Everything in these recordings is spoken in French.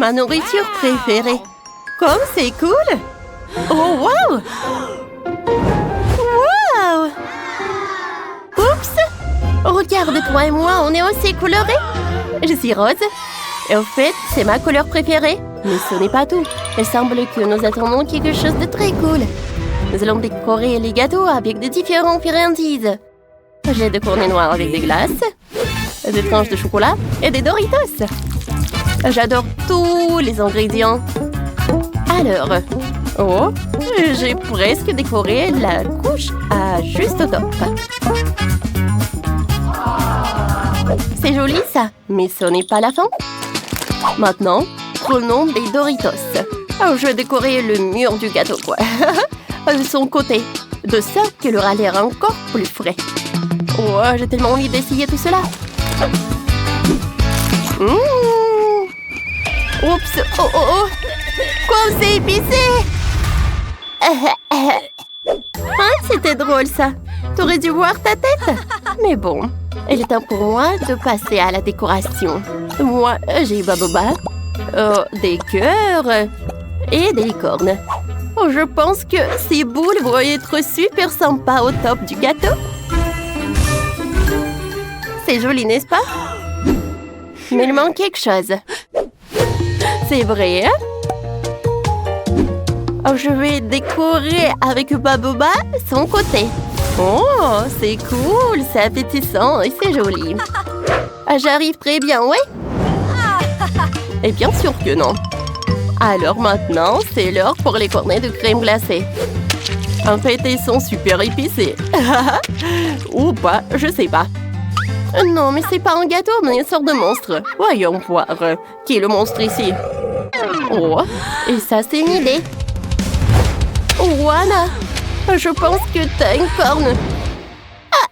ma nourriture préférée. Comme c'est cool! Oh, wow! Wow! Oups! Regarde, toi et moi, on est aussi colorés. Je suis rose. Et au fait, c'est ma couleur préférée. Mais ce n'est pas tout. Il semble que nous attendons quelque chose de très cool. Nous allons décorer les gâteaux avec de différentes friandises. J'ai des cornets noirs avec des glaces, des tranches de chocolat et des Doritos. J'adore tous les ingrédients. Alors, oh, j'ai presque décoré la couche à juste au top. C'est joli ça, mais ce n'est pas la fin. Maintenant, prenons des Doritos. Oh, je vais décorer le mur du gâteau, quoi. De son côté, de sorte qu'il aura l'air encore plus frais. Oh, j'ai tellement envie d'essayer tout cela. Oups, oh, oh, oh. Comme c'est épicé. Ah, c'était drôle ça. T'aurais dû voir ta tête. Mais bon, il est temps pour moi de passer à la décoration. Moi, j'ai Baboba, des cœurs et des licornes. Oh, je pense que ces boules vont être super sympas au top du gâteau. C'est joli, n'est-ce pas? Mais il manque quelque chose. C'est vrai, hein? Oh, je vais décorer avec Baboba son côté. Oh, c'est cool, c'est appétissant et c'est joli. Ah, j'arrive très bien, ouais? Et bien sûr que non. Alors maintenant, c'est l'heure pour les cornets de crème glacée. En fait, ils sont super épicés. Ou pas, je sais pas. Non, mais c'est pas un gâteau, mais une sorte de monstre. Voyons voir. Qui est le monstre ici? Oh, et ça, c'est une idée. Voilà. Je pense que t'as une corne. Ah,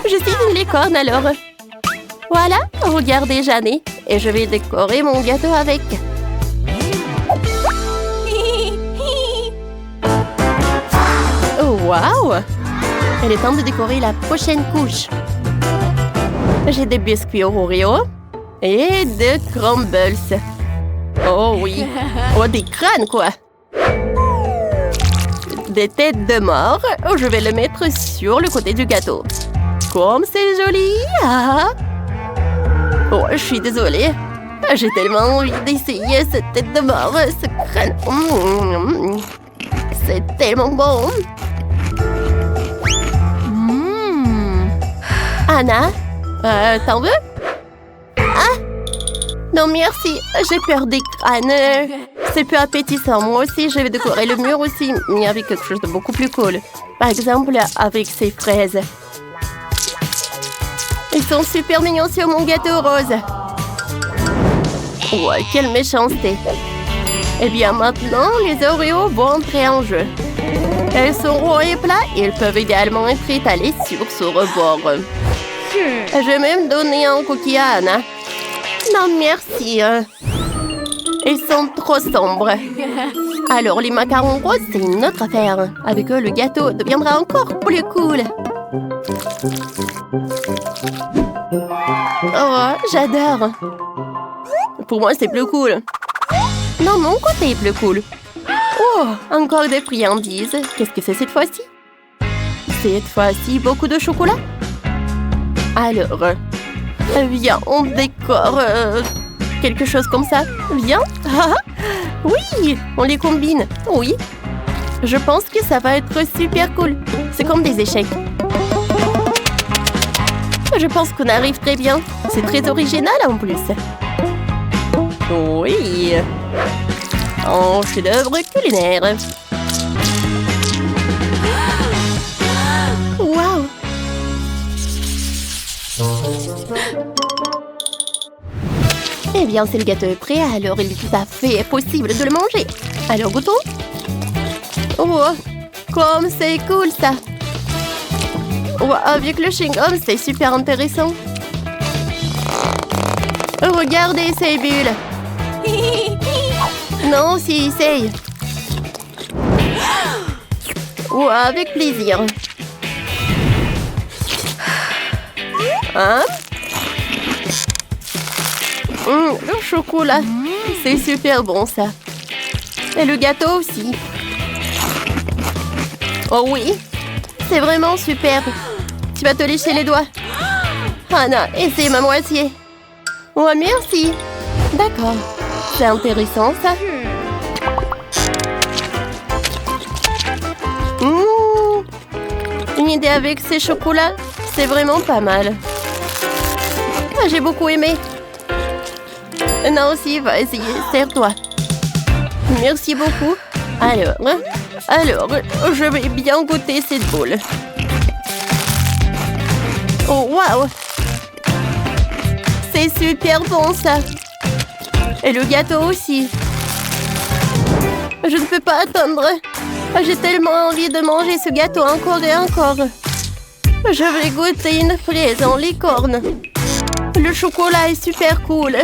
je suis une licorne alors. Voilà, regardez, Jeanne. Et je vais décorer mon gâteau avec. Oh, wow! Il est temps de décorer la prochaine couche. J'ai des biscuits Oreo et des crumbles. Oh oui! Oh, des crânes, quoi! Des têtes de mort. Oh, je vais le mettre sur le côté du gâteau. Comme c'est joli! Ah. Oh, je suis désolée. J'ai tellement envie d'essayer cette tête de mort, ce crâne. C'est tellement bon! Anna, t'en veux? Ah! Non, merci. J'ai peur des crânes. C'est peu appétissant. Moi aussi, je vais décorer le mur aussi, mais avec quelque chose de beaucoup plus cool. Par exemple, avec ces fraises. Ils sont super mignons sur mon gâteau rose. Ouais, quelle méchanceté. Eh bien, maintenant, les Oreos vont entrer en jeu. Elles sont ronds et plats et elles peuvent également être étalées sur ce rebord. Je vais même donner un cookie à Anna. Non, merci. Ils sont trop sombres. Alors, les macarons roses, c'est une autre affaire. Avec eux, le gâteau deviendra encore plus cool. Oh, j'adore. Pour moi, c'est plus cool. Non, mon côté est plus cool. Oh, encore des friandises. Qu'est-ce que c'est cette fois-ci? Cette fois-ci, beaucoup de chocolat. Alors, viens, on décore quelque chose comme ça. Viens. Oui, on les combine. Oui. Je pense que ça va être super cool. C'est comme des échecs. Je pense qu'on arrive très bien. C'est très original en plus. Oui. Un chef-d'œuvre culinaire. Waouh! Eh bien, si le gâteau est prêt, alors il est tout à fait possible de le manger. Alors, goûtons. Oh, comme c'est cool ça! Oh, avec le chewing-gum, c'est super intéressant. Regardez ces bulles. Non, si, essaye. Oh, avec plaisir. Hein? Le chocolat, c'est super bon ça. Et le gâteau aussi. Oh oui, c'est vraiment super. Tu vas te lécher les doigts. Ah non, et c'est ma moitié. Oh, merci. D'accord, c'est intéressant ça. Une idée avec ces chocolats, c'est vraiment pas mal. Ah, j'ai beaucoup aimé. Non, aussi, vas-y, sers-toi. Merci beaucoup. Alors, je vais bien goûter cette boule. Oh, waouh! C'est super bon, ça. Et le gâteau aussi. Je ne peux pas attendre. J'ai tellement envie de manger ce gâteau encore et encore. Je vais goûter une fraise en licorne. Le chocolat est super cool.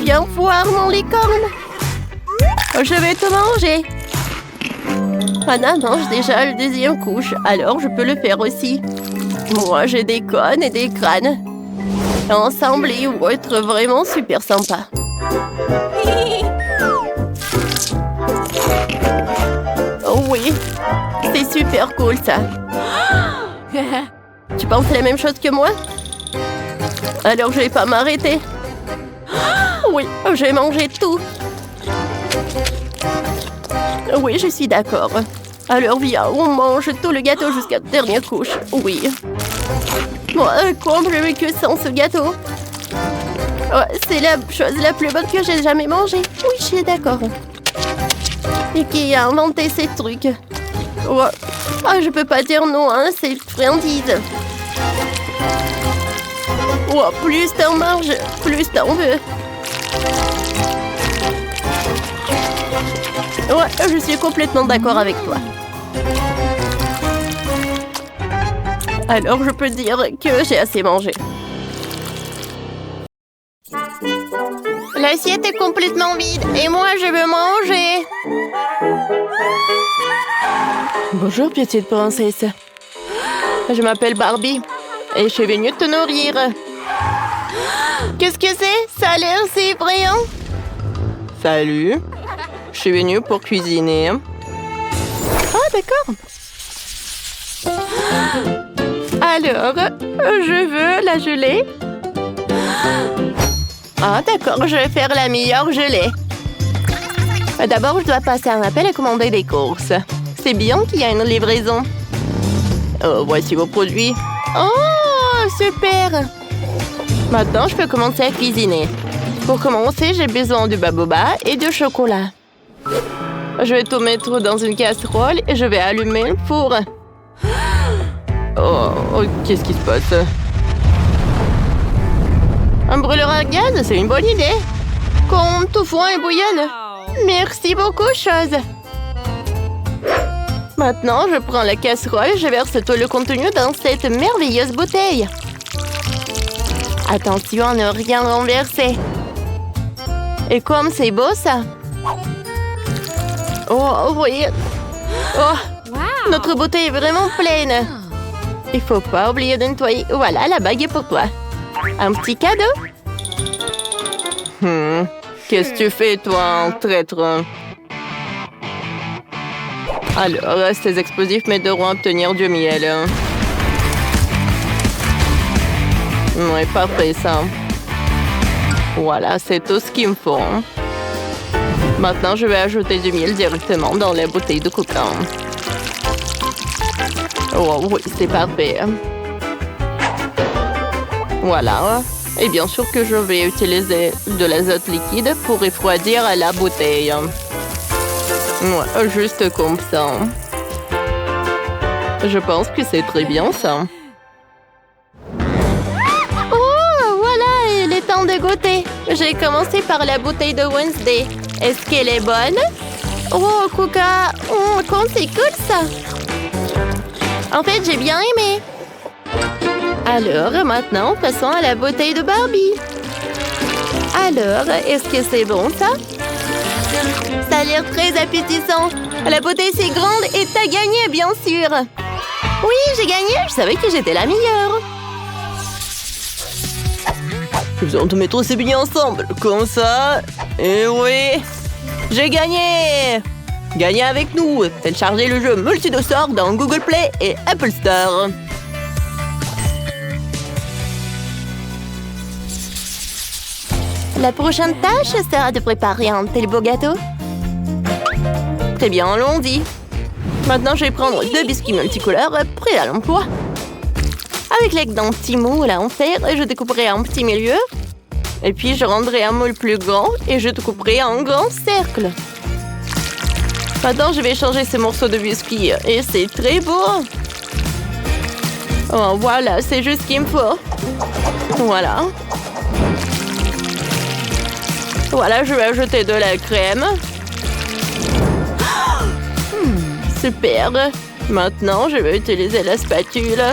Viens voir mon licorne. Je vais te manger. Anna mange déjà le deuxième couche, alors je peux le faire aussi. Moi, j'ai des cônes et des crânes. Ensemble, ils vont être vraiment super sympas. Oh oui, c'est super cool ça. Tu penses la même chose que moi? Alors je vais pas m'arrêter. Oui, j'ai mangé tout. Oui, je suis d'accord. Alors viens, on mange tout le gâteau jusqu'à la dernière couche. Oui. Moi, comment je vais que sans ce gâteau? Oh, c'est la chose la plus bonne que j'ai jamais mangée. Oui, je suis d'accord. Et qui a inventé ces trucs? Oh, je peux pas dire non, hein, c'est friandise. Oh, plus t'en manges, plus t'en veux. Ouais, je suis complètement d'accord avec toi. Alors, je peux dire que j'ai assez mangé. L'assiette est complètement vide et moi, je veux manger. Bonjour, petite princesse. Je m'appelle Barbie et je suis venue te nourrir. Qu'est-ce que c'est? Ça a l'air si brillant. Salut. Je suis venue pour cuisiner. Ah, d'accord. Alors, je veux la gelée. Ah, d'accord, je vais faire la meilleure gelée. D'abord, je dois passer un appel et commander des courses. C'est bien qu'il y a une livraison. Oh, voici vos produits. Oh, super! Maintenant, je peux commencer à cuisiner. Pour commencer, j'ai besoin de baboba et de chocolat. Je vais tout mettre dans une casserole et je vais allumer le four. Oh, qu'est-ce qui se passe? Un brûleur à gaz, c'est une bonne idée. Quand tout fond et bouillonne. Merci beaucoup, chose. Maintenant, je prends la casserole et je verse tout le contenu dans cette merveilleuse bouteille. Attention à ne rien renverser. Et comme c'est beau, ça. Oh, oui. Oh, notre bouteille est vraiment pleine. Il faut pas oublier de nettoyer. Voilà, la bague est pour toi. Un petit cadeau. Qu'est-ce que tu fais, toi, traître? Alors, ces explosifs m'aideront à obtenir du miel. Ouais, parfait, ça. Voilà, c'est tout ce qu'il me faut. Maintenant, je vais ajouter du miel directement dans la bouteille de coca. Oh oui, c'est parfait. Voilà. Et bien sûr que je vais utiliser de l'azote liquide pour refroidir la bouteille. Ouais, juste comme ça. Je pense que c'est très bien, ça. Oh, voilà, il est temps de goûter. J'ai commencé par la bouteille de Wednesday. Est-ce qu'elle est bonne? Oh, Coca, comme c'est cool, ça. En fait, j'ai bien aimé. Alors, maintenant, passons à la bouteille de Barbie. Alors, est-ce que c'est bon, ça? Ça a l'air très appétissant. La bouteille, c'est grande et t'as gagné, bien sûr. Oui, j'ai gagné. Je savais que j'étais la meilleure. J'ai besoin de mettre ces billets ensemble, comme ça. Et oui, j'ai gagné! Gagnez avec nous! Téléchargez le jeu Multidosor dans Google Play et Apple Store. La prochaine tâche sera de préparer un tel beau gâteau. Très bien, allons-y. Maintenant, je vais prendre 2 biscuits multicolores prêts à l'emploi. Avec l'aide d'un petit moule en fer, je découperai un petit milieu. Et puis, je rendrai un moule plus grand et je découperai un grand cercle. Maintenant, je vais changer ces morceaux de biscuits et c'est très beau. Oh, voilà, c'est juste ce qu'il me faut. Voilà. Voilà, je vais ajouter de la crème. Super. Maintenant, je vais utiliser la spatule.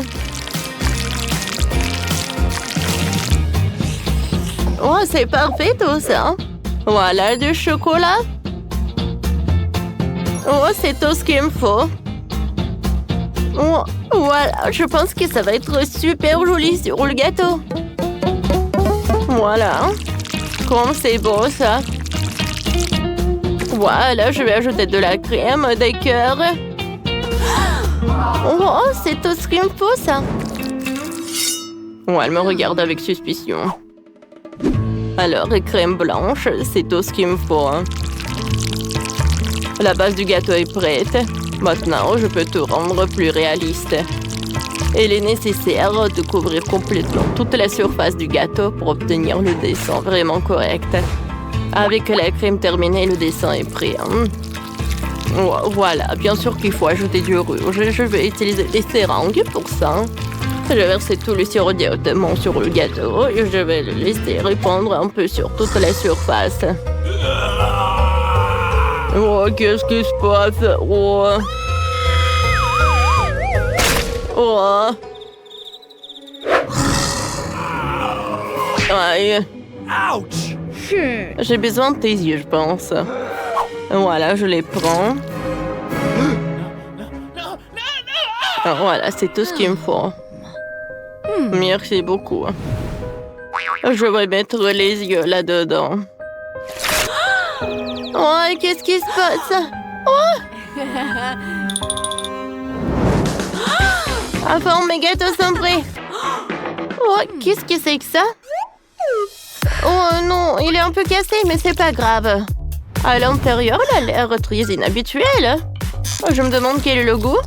Oh, c'est parfait tout ça. Voilà, du chocolat. Oh, c'est tout ce qu'il me faut. Oh, voilà, je pense que ça va être super joli sur le gâteau. Voilà. Comme c'est beau ça. Voilà, je vais ajouter de la crème, des cœurs. Oh, c'est tout ce qu'il me faut ça. Oh, elle me regarde avec suspicion. Alors, crème blanche, c'est tout ce qu'il me faut. La base du gâteau est prête. Maintenant, je peux tout rendre plus réaliste. Il est nécessaire de couvrir complètement toute la surface du gâteau pour obtenir le dessin vraiment correct. Avec la crème terminée, le dessin est prêt. Voilà, bien sûr qu'il faut ajouter du rouge. Je vais utiliser des seringues pour ça. Je vais verser tout le sirop directement sur le gâteau et je vais le laisser répandre un peu sur toute la surface. Oh, qu'est-ce qui se passe? Oh. Oh. Aïe. Ouch! J'ai besoin de tes yeux, je pense. Voilà, je les prends. Voilà, c'est tout ce qu'il me faut. Merci beaucoup. Je vais mettre les yeux là-dedans. Oh, qu'est-ce qui se passe? Oh! Enfin, mes gâteaux sont prêts. Oh, qu'est-ce que c'est que ça? Oh non, il est un peu cassé, mais c'est pas grave. À l'intérieur, il a l'air très inhabituel. Oh, je me demande quel est le goût.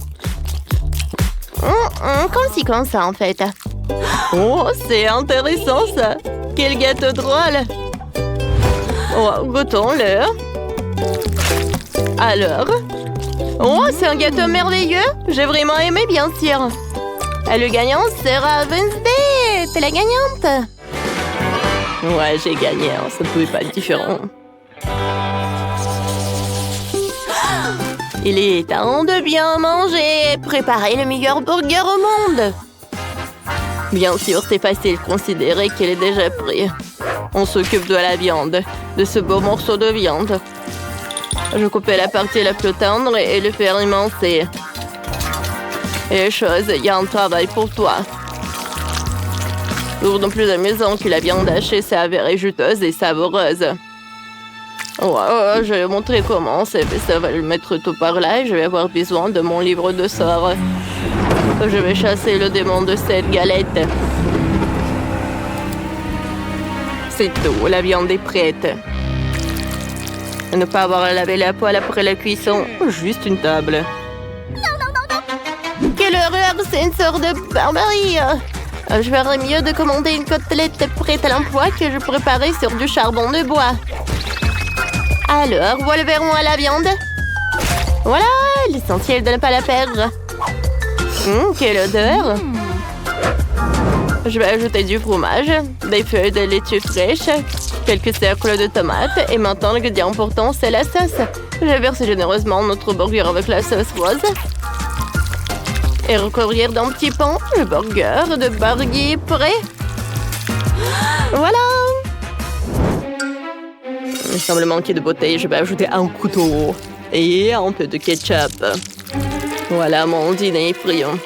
Comme si comme ça, en fait. Oh, c'est intéressant, ça. Quel gâteau drôle. Oh, goûtons-le. Alors? Oh, c'est un gâteau merveilleux. J'ai vraiment aimé, bien sûr. Et le gagnant sera Wednesday. T'es la gagnante. Ouais, j'ai gagné. Hein. Ça ne pouvait pas être différent. Il est temps de bien manger. Préparer le meilleur burger au monde. Bien sûr, c'est facile de considérer qu'il est déjà prêt. On s'occupe de la viande, de ce beau morceau de viande. Je coupais la partie la plus tendre et le faire émincer. Et chose, il y a un travail pour toi. D'autant plus amusant que la viande hachée s'est avérée juteuse et savoureuse. Je vais montrer comment. Ça va le mettre tout par là et je vais avoir besoin de mon livre de sorts. Je vais chasser le démon de cette galette. C'est tout, la viande est prête. Ne pas avoir à laver la poêle après la cuisson, juste une table. Quelle horreur, c'est une sorte de barbarie. Je ferais mieux de commander une côtelette prête à l'emploi que je préparais sur du charbon de bois. Alors, voilà vers moi la viande. Voilà, l'essentiel de ne pas la perdre. Quelle odeur! Je vais ajouter du fromage, des feuilles de laitue fraîche, quelques cercles de tomates et maintenant l'ingrédient important c'est la sauce. Je verse généreusement notre burger avec la sauce rose. Et recouvrir d'un petit pain le burger de Bargy prêt. Voilà! Il semble manquer de beauté, je vais ajouter un couteau et un peu de ketchup. Voilà mon dîner friand.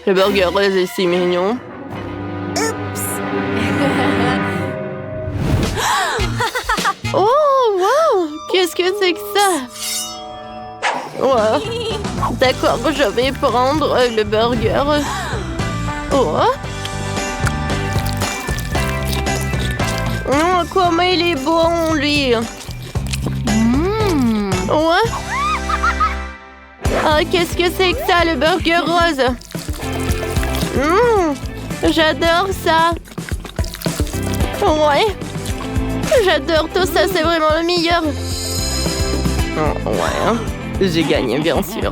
Le burger rose est si mignon. Oh, wow! Qu'est-ce que c'est que ça? Ouais. D'accord, je vais prendre le burger. Oh! Oh, comment il est bon, lui! Ouais? Ah, qu'est-ce que c'est que ça, le burger rose? J'adore ça! Ouais! J'adore tout ça, c'est vraiment le meilleur! Oh, ouais, j'ai gagné, bien sûr.